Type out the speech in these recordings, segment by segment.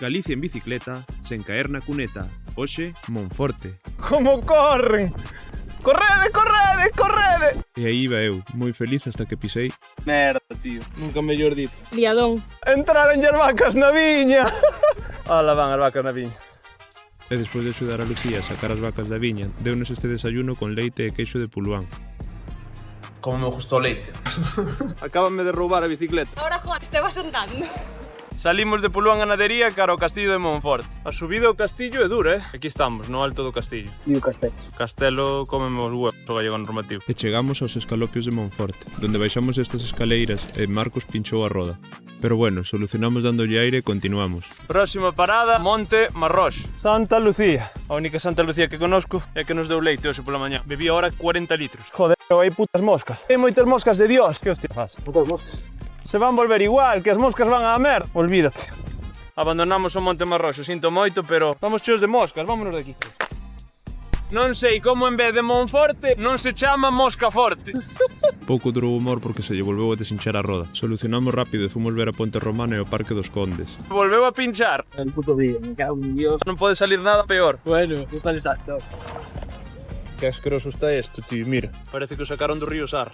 Galicia en bicicleta, sen caer na cuneta. Hoxe, Monforte. Como corren! Correde, correde, correde! E aí iba eu, moi feliz hasta que pisei. Merda, tío. Nunca mellor dito. Liadón. Entraron as vacas na viña! Ola van as vacas na viña. E despois de axudar a Lucía a sacar as vacas da viña, deunos este desayuno con leite e queixo de puluán. Como me gustou o leite. Acábanme de roubar a bicicleta. Ahora, Juan, te vas andando. Salimos de Puluán a Nadería cara ao castillo de Monforte. A subida ao castillo é dura, Aquí estamos, no alto do castillo. E o castelo? Castelo cómeme os huevos, o gallego normativo. E chegamos aos escalopios de Monforte, donde baixamos estas escaleiras e Marcos pinchou a roda. Pero bueno, solucionamos dándolle aire e continuamos. Próxima parada, Monte Marrox. Santa Lucía. A única Santa Lucía que conozco é que nos deu leite hoxe pola mañá. Bebí ahora 40 litros. Joder, hai putas moscas. Hai moitas moscas de Dios. Que hostia faz? Putas moscas. Se van volver igual, que as moscas van á merda. Olvídate. Abandonamos o Monte Marrox, sinto moito, pero vamos cheos de moscas, vámonos de aquí. Non sei como en vez de Monforte non se chama Mosca Forte. Pouco durou o humor porque se lle volveu a desinchar a roda. Solucionamos rápido e fomos ver a Ponte Romana e o Parque dos Condes. Volveu a pinchar. El puto día, me cago en Dios. Non pode salir nada peor. Bueno, no tal exacto. Que asqueroso está isto, tío, mira. Parece que o sacaron do río Sar.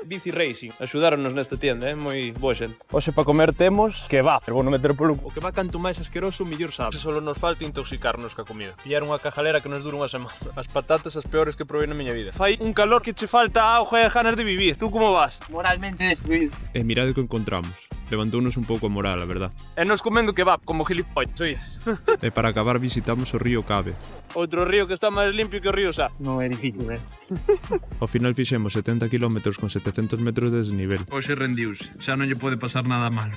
Bici Racing. Axudáronos nesta tienda, moi boa xente. Hoxe para comer temos que va, pero vou non meter polo... O que va canto máis asqueroso, mellor sabe. Solo nos falta intoxicarnos ca comida. Pillar unha cajalera que nos dura unha semana. As patatas as peores que probei na miña vida. Fai un calor que che falta auga e ganas de vivir. Tú como vas? Moralmente destruído. E mirade o que encontramos. Levantounos un pouco a moral, a verdad. E nos comendo kebab, como gilipollas, oíes? E para acabar visitamos o río Cabe. Outro río que está máis limpio que o río Sar. Non é difícil, Ao final fixemos 70 km con 700 metros de desnivel. Hoxe rendiuse, xa non lle pode pasar nada mal.